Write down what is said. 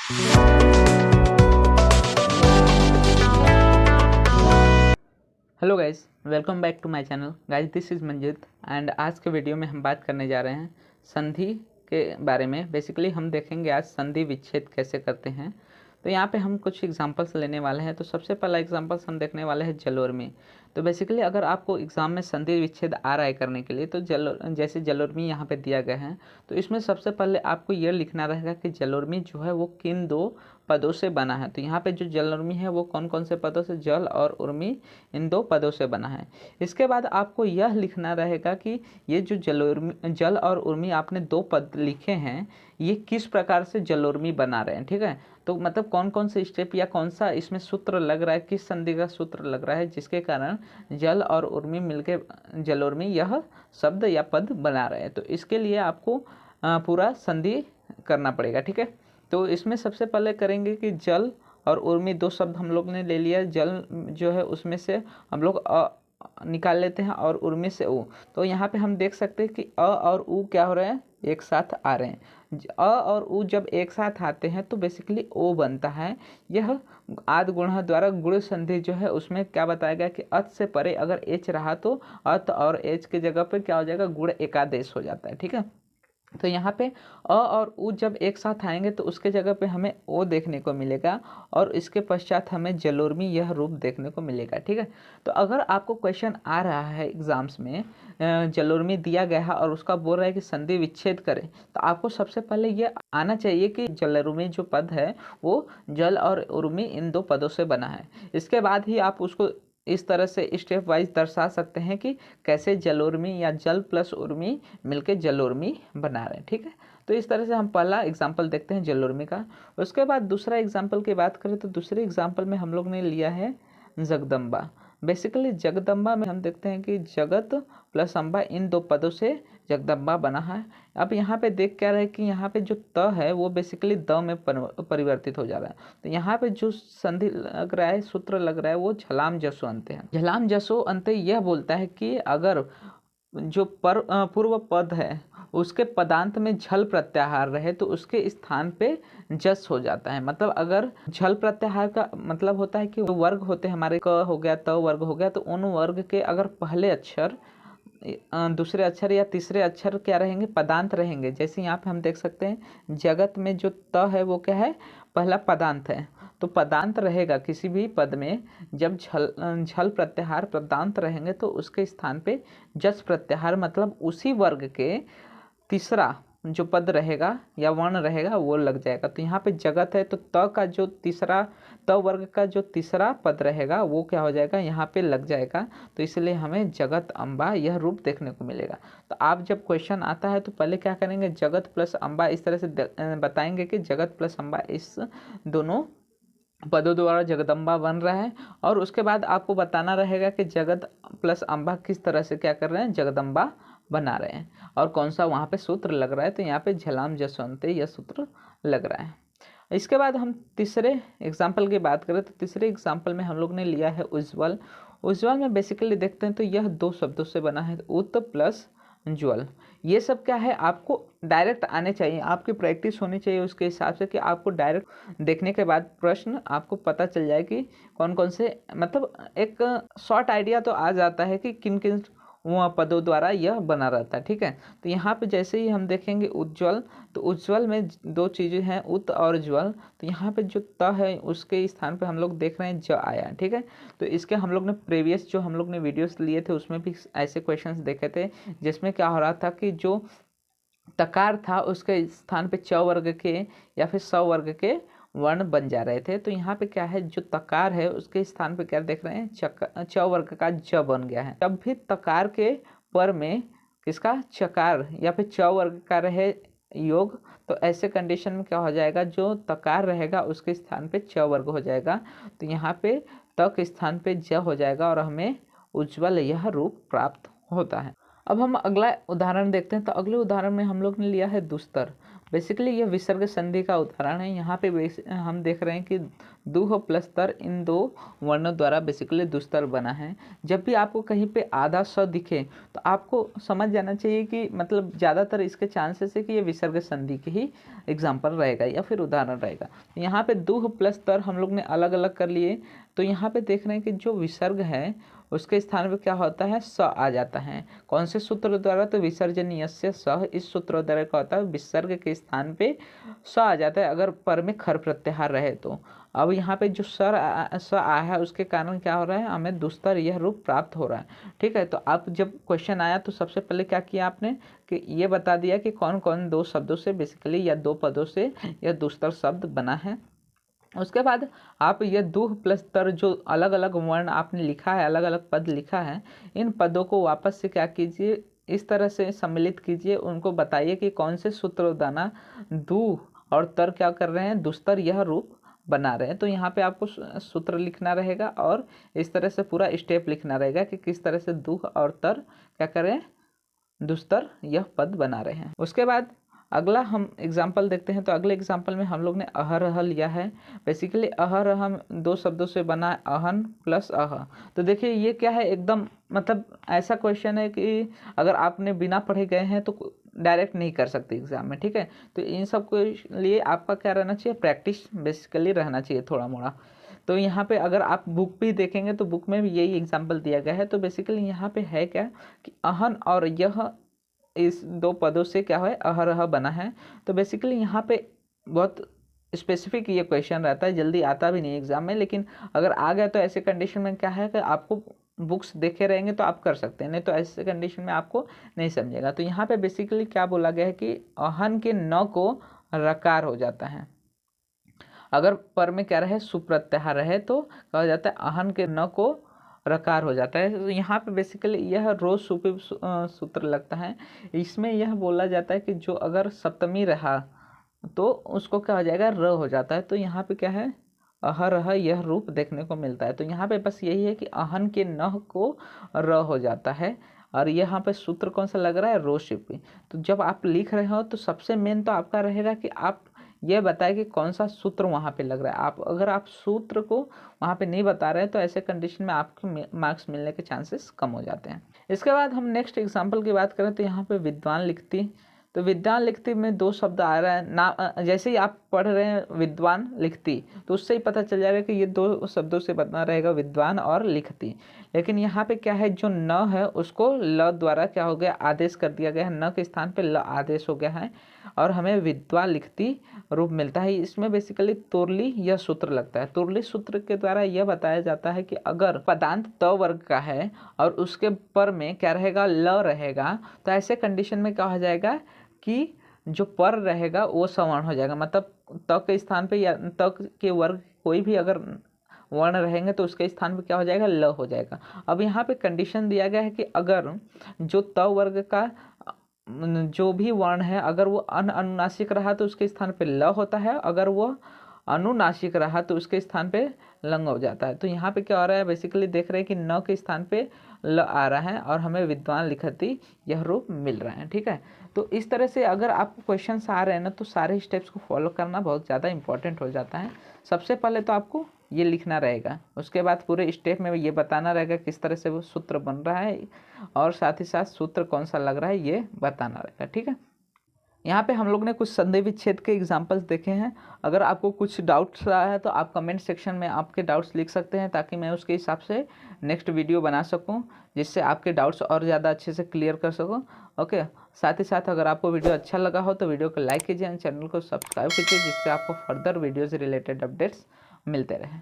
Hello guys, welcome back to my channel. Guys, this is Manjit and आज के video में हम बात करने जा रहे हैं संधि के बारे में। बेसिकली हम देखेंगे आज संधि विच्छेद कैसे करते हैं। तो यहाँ पे हम कुछ एग्जांपल्स लेने वाले हैं। तो सबसे पहला एग्जांपल्स हम देखने वाले हैं जलोर्मी। तो बेसिकली अगर आपको एग्जाम में संधि विच्छेद आ रहा है करने के लिए, तो जैसे जलोर्मी यहाँ पे दिया गया है, तो इसमें सबसे पहले आपको यह लिखना रहेगा कि जलोर्मी जो है वो किन दो पदों से बना है। तो यहाँ पे जो जलोर्मी है वो कौन कौन से पदों से, जल और उर्मी, इन दो पदों से बना है। इसके बाद आपको यह लिखना रहेगा कि ये जो जल और उर्मी आपने दो पद लिखे हैं, ये किस प्रकार से जलोर्मी बना रहे हैं। ठीक है, तो मतलब कौन कौन से स्टेप या कौन सा इसमें सूत्र लग रहा है, किस संधि का सूत्र लग रहा है जिसके कारण जल और उर्मी मिलके जलोर्मी यह शब्द या पद बना रहे हैं। तो इसके लिए आपको पूरा संधि करना पड़ेगा। ठीक है, तो इसमें सबसे पहले करेंगे कि जल और उर्मी दो शब्द हम लोग ने ले लिया। जल जो है उसमें से हम लोग निकाल लेते हैं और उर्मी से ऊ। तो यहाँ पे हम देख सकते हैं कि अ और ऊ क्या हो रहे हैं, एक साथ आ रहे हैं। अ और ऊ जब एक साथ आते हैं तो बेसिकली ओ बनता है। यह आदि गुण द्वारा गुण संधि जो है उसमें क्या बताया गया कि अत से परे अगर एच रहा तो अत और एच की जगह पे क्या हो जाएगा, गुण एकादेश हो जाता है। ठीक है, तो यहाँ पे अ और उ जब एक साथ आएंगे तो उसके जगह पे हमें ओ देखने को मिलेगा और इसके पश्चात हमें जलोर्मी यह रूप देखने को मिलेगा। ठीक है, तो अगर आपको क्वेश्चन आ रहा है एग्जाम्स में, जलोर्मी दिया गया है और उसका बोल रहा है कि संधि विच्छेद करें, तो आपको सबसे पहले ये आना चाहिए कि जलोर्मी जो पद है वो जल और उर्मी इन दो पदों से बना है। इसके बाद ही आप उसको इस तरह से स्टेप वाइज दर्शा सकते हैं कि कैसे जलोर्मी या जल प्लस उर्मी मिलके जलोर्मी बना रहे हैं। ठीक है, तो इस तरह से हम पहला एग्जाम्पल देखते हैं जलोर्मी का। उसके बाद दूसरा एग्जाम्पल की बात करें तो दूसरे एग्जाम्पल में हम लोग ने लिया है जगदम्बा। बेसिकली जगदम्बा में हम देखते हैं कि जगत प्लस अम्बा इन दो पदों से जगदम्बा बना है। अब यहाँ पे देख क्या रहे हैं कि यहाँ पे जो त है वो बेसिकली द में परिवर्तित हो जा रहा है। तो यहाँ पे जो संधि लग रहा है, सूत्र लग रहा है, वो झलाम जसो अंत्य है। झलाम जसो अंत्य यह बोलता है कि अगर जो पूर्व पद है उसके पदांत में झल प्रत्याहार रहे तो उसके स्थान पे जस हो जाता है। मतलब अगर झल प्रत्याहार का मतलब होता है कि वर्ग होते हैं हमारे, क हो गया, त वर्ग हो गया, तो उन वर्ग के अगर पहले अक्षर, दूसरे अक्षर या तीसरे अक्षर क्या रहेंगे, पदांत रहेंगे। जैसे यहाँ पे हम देख सकते हैं जगत में जो त है वो क्या है, पहला पदांत है। तो पदांत रहेगा किसी भी पद में, जब झल प्रत्याहार पदांत रहेंगे तो उसके स्थान पे जस प्रत्याहार, मतलब उसी वर्ग के तीसरा जो पद रहेगा या वर्ण रहेगा वो लग जाएगा। तो यहाँ पे जगत है तो त का जो तीसरा, त वर्ग का जो तीसरा पद रहेगा वो क्या हो जाएगा, यहाँ पे लग जाएगा। तो इसलिए हमें जगत अम्बा यह रूप देखने को मिलेगा। तो आप जब क्वेश्चन आता है तो पहले क्या करेंगे, जगत प्लस अम्बा इस तरह से बताएंगे कि जगत प्लस अम्बा इस दोनों पदों द्वारा जगदम्बा बन रहा है। और उसके बाद आपको बताना रहेगा कि जगत प्लस अम्बा किस तरह से क्या कर रहे हैं, जगदम्बा बना रहे हैं और कौन सा वहाँ पे सूत्र लग रहा है। तो यहाँ पे झलाम जसवंते यह सूत्र लग रहा है। इसके बाद हम तीसरे एग्जाम्पल की बात करें तो तीसरे एग्जाम्पल में हम लोग ने लिया है उज्ज्वल। उज्ज्वल में बेसिकली देखते हैं तो यह दो शब्दों से बना है, उत प्लस ज्वल। ये सब क्या है, आपको डायरेक्ट आने चाहिए, आपकी प्रैक्टिस होनी चाहिए उसके हिसाब से कि आपको डायरेक्ट देखने के बाद प्रश्न आपको पता चल जाए कि कौन कौन से, मतलब एक शॉर्ट आइडिया तो आ जाता है कि किन किन वह पदों द्वारा यह बना रहता है। ठीक है, तो यहाँ पे जैसे ही हम देखेंगे उज्ज्वल, तो उज्ज्वल में दो चीज़ें हैं, उत और ज्वल। तो यहाँ पे जो त है उसके स्थान पे हम लोग देख रहे हैं ज आया। ठीक है, तो इसके हम लोग ने प्रीवियस जो हम लोग ने वीडियोस लिए थे उसमें भी ऐसे क्वेश्चंस देखे थे जिसमें क्या हो रहा था कि जो तकार था उसके स्थान पे च वर्ग के या फिर स वर्ग के वर्ण बन जा रहे थे। तो यहाँ पे क्या है, जो तकार है उसके स्थान पे क्या देख रहे हैं, च वर्ग का ज बन गया है। जब भी तकार के पर में किसका, चकार या फिर च वर्ग का रहे योग, तो ऐसे कंडीशन में क्या हो जाएगा, जो तकार रहेगा उसके स्थान पे च वर्ग हो जाएगा। तो यहाँ पे त के स्थान पे ज हो जाएगा और हमें उज्ज्वल यह रूप प्राप्त होता है। अब हम अगला उदाहरण देखते हैं। तो अगले उदाहरण में हम लोग ने लिया है दुस्तर। बेसिकली ये विसर्ग संधि का उदाहरण है। यहाँ पे हम देख रहे हैं कि दुह प्लस तर इन दो वर्णों द्वारा बेसिकली दुस्तर बना है। जब भी आपको कहीं पे आधा स दिखे तो आपको समझ जाना चाहिए कि मतलब ज़्यादातर इसके चांसेस है कि ये विसर्ग संधि के ही एग्जाम्पल रहेगा या फिर उदाहरण रहेगा। यहाँ पे दुह प्लस तर हम लोग ने अलग अलग कर लिए, तो यहाँ पे देख रहे हैं कि जो विसर्ग है उसके स्थान पे क्या होता है, स आ जाता है। कौन से सूत्र द्वारा, तो विसर्जनीयस्य स, इस सूत्र द्वारा क्या होता है, विसर्ग के स्थान पे स आ जाता है अगर पर में खर प्रत्याहार रहे तो। अब यहाँ पे जो स आया है उसके कारण क्या हो रहा है, हमें दुस्तर यह रूप प्राप्त हो रहा है। ठीक है, तो आप जब क्वेश्चन आया तो सबसे पहले क्या किया आपने कि ये बता दिया कि कौन कौन दो शब्दों से बेसिकली या दो पदों से यह दुस्तर शब्द बना है। उसके बाद आप ये दुह प्लस तर जो अलग अलग वर्ण आपने लिखा है, अलग अलग पद लिखा है, इन पदों को वापस से क्या कीजिए, इस तरह से सम्मिलित कीजिए। उनको बताइए कि कौन से सूत्र दाना दुह और तर क्या कर रहे हैं, दुस्तर यह रूप बना रहे हैं। तो यहाँ पे आपको सूत्र लिखना रहेगा और इस तरह से पूरा स्टेप लिखना रहेगा कि किस तरह से दुह और तर क्या करें, दुस्तर यह पद बना रहे हैं। उसके बाद अगला हम एग्जाम्पल देखते हैं। तो अगले एग्जाम्पल में हम लोग ने अहरह लिया है। बेसिकली अहरह दो शब्दों से बना है, अहन प्लस अह। तो देखिए ये क्या है, एकदम मतलब ऐसा क्वेश्चन है कि अगर आपने बिना पढ़े गए हैं तो डायरेक्ट नहीं कर सकते एग्जाम में। ठीक है, तो इन सब के लिए आपका क्या रहना चाहिए, प्रैक्टिस बेसिकली रहना चाहिए थोड़ा मोड़ा। तो यहाँ पे अगर आप बुक भी देखेंगे तो बुक में भी यही एग्जाम्पल दिया गया है। तो बेसिकली यहाँ पे है क्या कि अहन और यह, इस दो पदों से क्या है, अहरह बना है। तो बेसिकली यहाँ पे बहुत स्पेसिफिक ये क्वेश्चन रहता है, जल्दी आता भी नहीं एग्जाम में, लेकिन अगर आ गया तो ऐसे कंडीशन में क्या है कि आपको बुक्स देखे रहेंगे तो आप कर सकते हैं, नहीं तो ऐसे कंडीशन में आपको नहीं समझेगा। तो यहाँ पे बेसिकली क्या बोला गया है कि अहन के न को रकार हो जाता है। अगर पर में क्या रहे, सुप्रत्याहार रहे तो कहा जाता है अहन के न को रकार हो जाता है। तो यहाँ पे बेसिकली यह रोज सुपी सूत्र लगता है। इसमें यह बोला जाता है कि जो अगर सप्तमी रहा तो उसको क्या हो जाएगा, र हो जाता है। तो यहाँ पे क्या है, अहरह यह रूप देखने को मिलता है। तो यहाँ पे बस यही है कि अहन के न को र हो जाता है और यहाँ पे सूत्र कौन सा लग रहा है, रो शिपी। तो जब आप लिख रहे हो तो सबसे मेन तो आपका रहेगा कि आप ये बताए कि कौन सा सूत्र वहाँ पे लग रहा है। आप अगर आप सूत्र को वहाँ पे नहीं बता रहे हैं तो ऐसे कंडीशन में आपके मार्क्स मिलने के चांसेस कम हो जाते हैं। इसके बाद हम नेक्स्ट एग्जांपल की बात करें तो यहाँ पे विद्वान लिखती। तो विद्वान लिखती में दो शब्द आ रहा है ना, जैसे ही आप पढ़ रहे हैं विद्वान लिखती तो उससे ही पता चल जाएगा कि ये दो शब्दों से बना रहेगा, विद्वान और लिखती। लेकिन यहाँ पे क्या है, जो न है उसको ल द्वारा क्या हो गया, आदेश कर दिया गया है, न के स्थान पे ल आदेश हो गया है और हमें विद्वान लिखती रूप मिलता है। इसमें बेसिकली तुरली यह सूत्र लगता है। तुरली सूत्र के द्वारा यह बताया जाता है कि अगर पदांत त वर्ग का है और उसके पर में क्या रहेगा, ल रहेगा, तो ऐसे कंडीशन में क्या हो जाएगा कि जो पर रहेगा वो सवर्ण हो जाएगा। मतलब त के स्थान पे या त के वर्ग कोई भी अगर वर्ण रहेंगे तो उसके स्थान पे क्या हो जाएगा, ल हो जाएगा। अब यहाँ पे कंडीशन दिया गया है कि अगर जो त वर्ग का जो भी वर्ण है अगर वो अनुनासिक रहा तो उसके स्थान पे ल होता है, अगर वो अनुनासिक रहा तो उसके स्थान पे लंग हो जाता है। तो यहाँ पे क्या हो रहा है, बेसिकली देख रहे हैं कि न के स्थान पे ल आ रहा है और हमें विद्वान लिखती यह रूप मिल रहा है। ठीक है, तो इस तरह से अगर आपको क्वेश्चंस आ रहे हैं ना तो सारे स्टेप्स को फॉलो करना बहुत ज़्यादा इंपॉर्टेंट हो जाता है। सबसे पहले तो आपको ये लिखना रहेगा, उसके बाद पूरे स्टेप में ये बताना रहेगा किस तरह से वो सूत्र बन रहा है और साथ ही साथ सूत्र कौन सा लग रहा है ये बताना रहेगा। ठीक है, यहाँ पे हम लोग ने कुछ संधि विच्छेद के एग्जाम्पल्स देखे हैं। अगर आपको कुछ डाउट्स रहा है तो आप कमेंट सेक्शन में आपके डाउट्स लिख सकते हैं ताकि मैं उसके हिसाब से नेक्स्ट वीडियो बना सकूं जिससे आपके डाउट्स और ज़्यादा अच्छे से क्लियर कर सकूं। ओके, साथ ही साथ अगर आपको वीडियो अच्छा लगा हो तो वीडियो को लाइक कीजिए, चैनल को सब्सक्राइब कीजिए जिससे आपको फर्दर वीडियो से रिलेटेड अपडेट्स मिलते रहें।